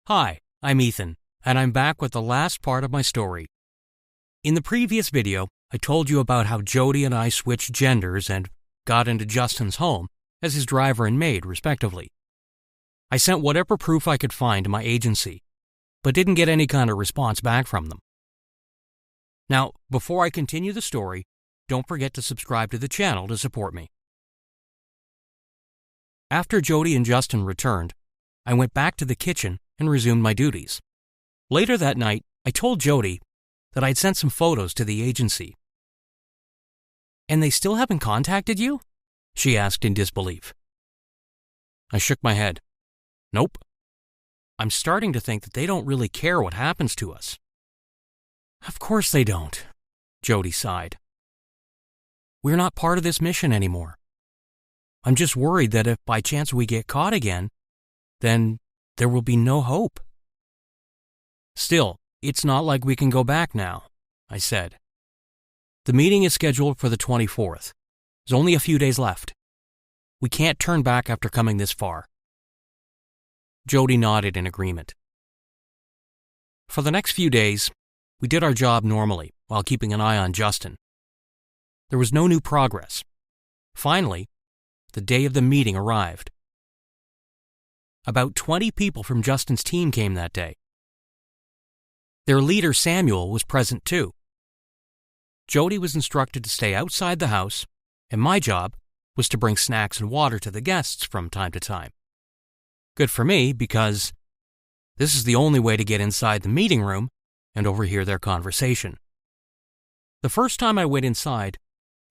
Hi, I'm Ethan, and I'm back with the last part of my story. In the previous video, I told you about how Jody and I switched genders and got into Justin's home as his driver and maid, respectively. I sent whatever proof I could find to my agency, but didn't get any kind of response back from them. Now, before I continue the story, don't forget to subscribe to the channel to support me. After Jody and Justin returned, I went back to the kitchen and resumed my duties. Later that night, I told Jody that I'd sent some photos to the agency. "And they still haven't contacted you?" she asked in disbelief. I shook my head. Nope. I'm starting to think that they don't really care what happens to us. Of course they don't, Jody sighed. We're not part of this mission anymore. I'm just worried that if by chance we get caught again, then there will be no hope. Still, it's not like we can go back now, I said. The meeting is scheduled for the 24th. There's only a few days left. We can't turn back after coming this far. Jody nodded in agreement. For the next few days, we did our job normally while keeping an eye on Justin. There was no new progress. Finally, the day of the meeting arrived. About 20 people from Justin's team came that day. Their leader, Samuel, was present too. Jody was instructed to stay outside the house, and my job was to bring snacks and water to the guests from time to time. Good for me, because this is the only way to get inside the meeting room and overhear their conversation. The first time I went inside,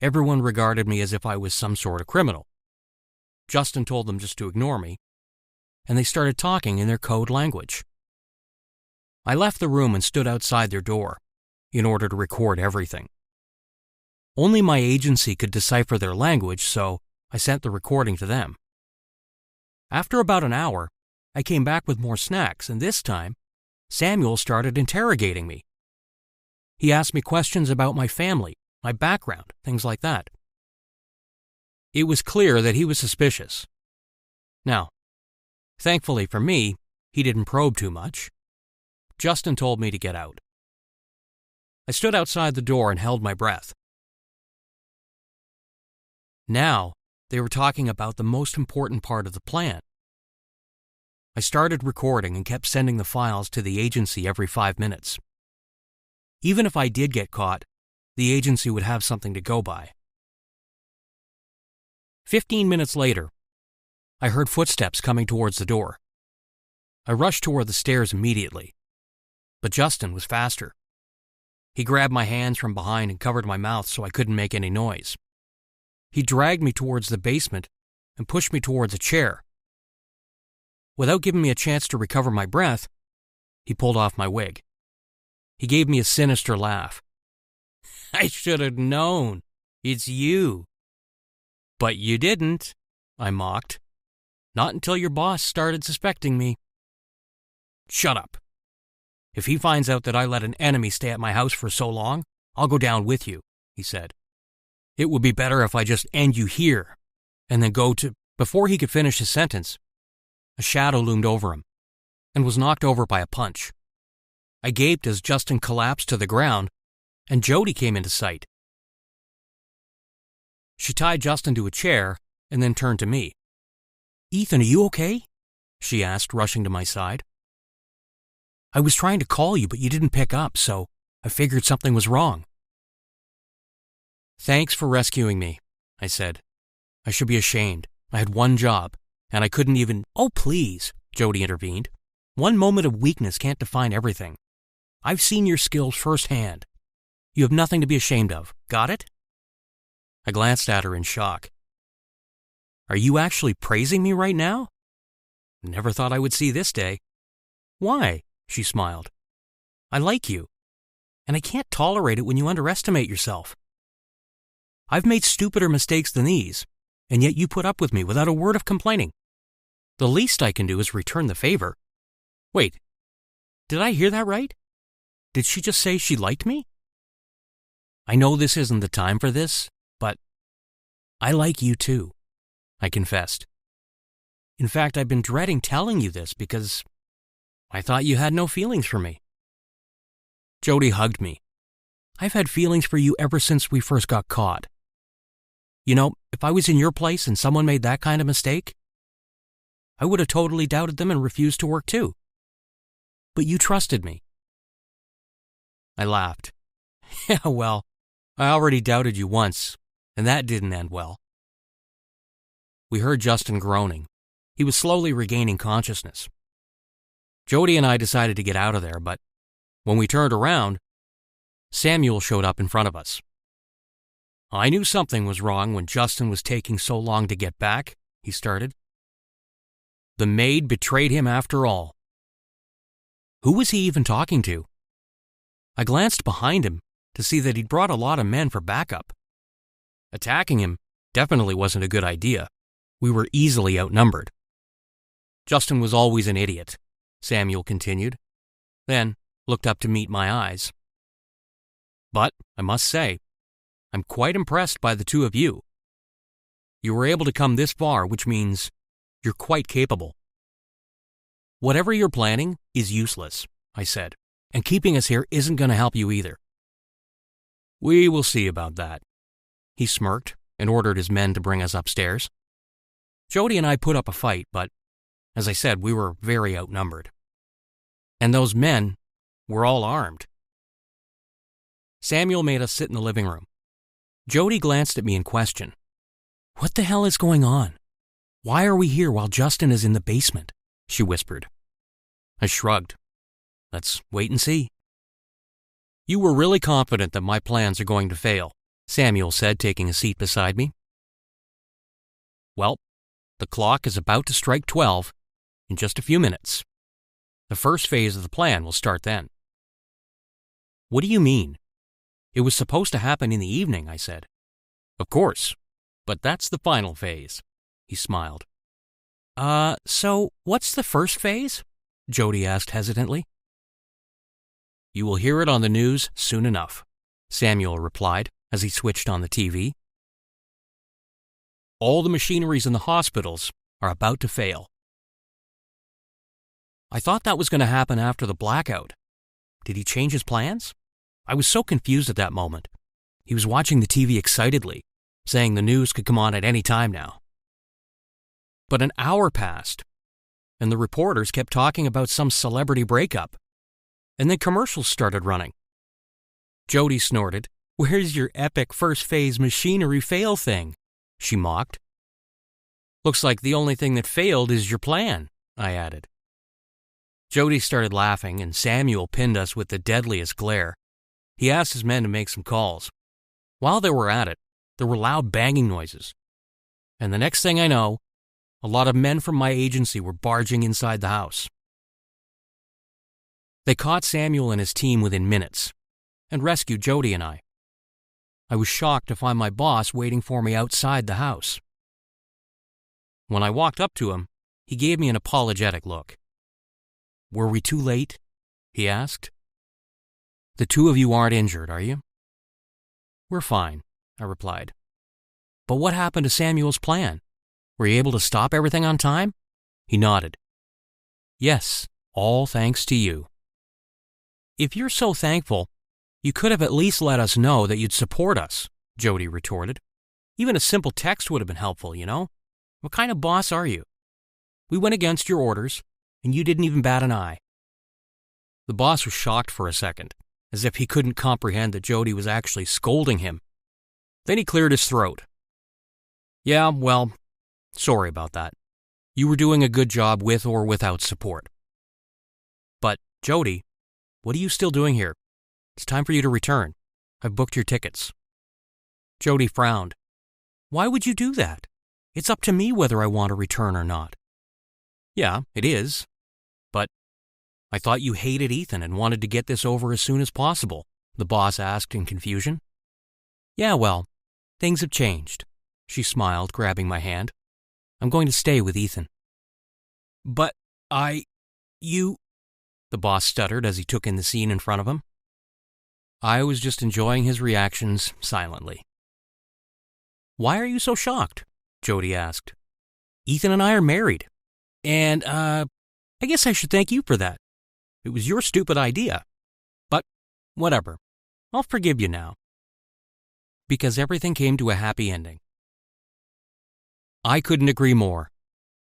everyone regarded me as if I was some sort of criminal. Justin told them just to ignore me, and they started talking in their code language. I left the room and stood outside their door in order to record everything. Only my agency could decipher their language, so I sent the recording to them. After about an hour, I came back with more snacks, and this time, Samuel started interrogating me. He asked me questions about my family, my background, things like that. It was clear that he was suspicious. Now, thankfully for me, he didn't probe too much. Justin told me to get out. I stood outside the door and held my breath. Now, they were talking about the most important part of the plan. I started recording and kept sending the files to the agency every 5 minutes. Even if I did get caught, the agency would have something to go by. 15 minutes later, I heard footsteps coming towards the door. I rushed toward the stairs immediately, but Justin was faster. He grabbed my hands from behind and covered my mouth so I couldn't make any noise. He dragged me towards the basement and pushed me towards a chair. Without giving me a chance to recover my breath, he pulled off my wig. He gave me a sinister laugh. "I should have known. It's you." "But you didn't," I mocked. "Not until your boss started suspecting me." "Shut up. If he finds out that I let an enemy stay at my house for so long, I'll go down with you," he said. "It would be better if I just end you here and then go to—" Before he could finish his sentence, a shadow loomed over him and was knocked over by a punch. I gaped as Justin collapsed to the ground and Jody came into sight. She tied Justin to a chair and then turned to me. "Ethan, are you okay?" she asked, rushing to my side. "I was trying to call you, but you didn't pick up, so I figured something was wrong." "Thanks for rescuing me," I said. "I should be ashamed. I had one job, and I couldn't even—" "Oh, please," Jody intervened. "One moment of weakness can't define everything. I've seen your skills firsthand. You have nothing to be ashamed of. Got it?" I glanced at her in shock. "Are you actually praising me right now? Never thought I would see this day." "Why?" she smiled. "I like you, and I can't tolerate it when you underestimate yourself. I've made stupider mistakes than these, and yet you put up with me without a word of complaining. The least I can do is return the favor." Wait, did I hear that right? Did she just say she liked me? I know this isn't the time for this, but I like you too, I confessed. In fact, I've been dreading telling you this because, I thought you had no feelings for me. Jody hugged me. I've had feelings for you ever since we first got caught. You know, if I was in your place and someone made that kind of mistake, I would have totally doubted them and refused to work too. But you trusted me. I laughed. Yeah, well, I already doubted you once, and that didn't end well. We heard Justin groaning. He was slowly regaining consciousness. Jody and I decided to get out of there, but when we turned around, Samuel showed up in front of us. I knew something was wrong when Justin was taking so long to get back, he started. The maid betrayed him after all. Who was he even talking to? I glanced behind him to see that he'd brought a lot of men for backup. Attacking him definitely wasn't a good idea. We were easily outnumbered. Justin was always an idiot, Samuel continued, then looked up to meet my eyes. But, I must say, I'm quite impressed by the two of you. You were able to come this far, which means you're quite capable. Whatever you're planning is useless, I said, and keeping us here isn't going to help you either. We will see about that. He smirked and ordered his men to bring us upstairs. Jody and I put up a fight, but, as I said, we were very outnumbered. And those men were all armed. Samuel made us sit in the living room. Jody glanced at me in question. What the hell is going on? Why are we here while Justin is in the basement? She whispered. I shrugged. Let's wait and see. You were really confident that my plans are going to fail, Samuel said, taking a seat beside me. Well, the clock is about to strike 12 in just a few minutes. The first phase of the plan will start then. What do you mean? It was supposed to happen in the evening, I said. Of course, but that's the final phase, he smiled. So what's the first phase? Jody asked hesitantly. You will hear it on the news soon enough, Samuel replied as he switched on the TV. All the machineries in the hospitals are about to fail. I thought that was going to happen after the blackout. Did he change his plans? I was so confused at that moment. He was watching the TV excitedly, saying the news could come on at any time now. But an hour passed, and the reporters kept talking about some celebrity breakup. And then commercials started running. Jody snorted. Where's your epic first phase machinery fail thing? She mocked. Looks like the only thing that failed is your plan, I added. Jody started laughing, and Samuel pinned us with the deadliest glare. He asked his men to make some calls. While they were at it, there were loud banging noises. And the next thing I know, a lot of men from my agency were barging inside the house. They caught Samuel and his team within minutes and rescued Jody and I. I was shocked to find my boss waiting for me outside the house. When I walked up to him, he gave me an apologetic look. Were we too late? He asked. The two of you aren't injured, are you? We're fine, I replied. But what happened to Samuel's plan? Were you able to stop everything on time? He nodded. Yes, all thanks to you. If you're so thankful, you could have at least let us know that you'd support us, Jody retorted. Even a simple text would have been helpful, you know? What kind of boss are you? We went against your orders, and you didn't even bat an eye. The boss was shocked for a second, as if he couldn't comprehend that Jody was actually scolding him. Then he cleared his throat. Yeah, well, sorry about that. You were doing a good job with or without support. But, Jody, what are you still doing here? It's time for you to return. I've booked your tickets. Jody frowned. Why would you do that? It's up to me whether I want to return or not. Yeah, it is. But I thought you hated Ethan and wanted to get this over as soon as possible, the boss asked in confusion. Yeah, well, things have changed. She smiled, grabbing my hand. I'm going to stay with Ethan. But you... The boss stuttered as he took in the scene in front of him. I was just enjoying his reactions silently. Why are you so shocked? Jody asked. Ethan and I are married. And, I guess I should thank you for that. It was your stupid idea. But whatever. I'll forgive you now. Because everything came to a happy ending. I couldn't agree more.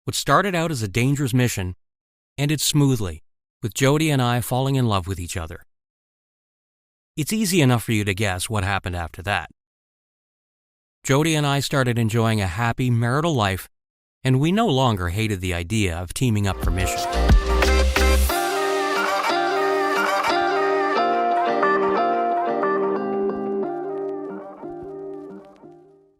What started out as a dangerous mission ended smoothly, with Jody and I falling in love with each other. It's easy enough for you to guess what happened after that. Jody and I started enjoying a happy marital life, and we no longer hated the idea of teaming up for missions.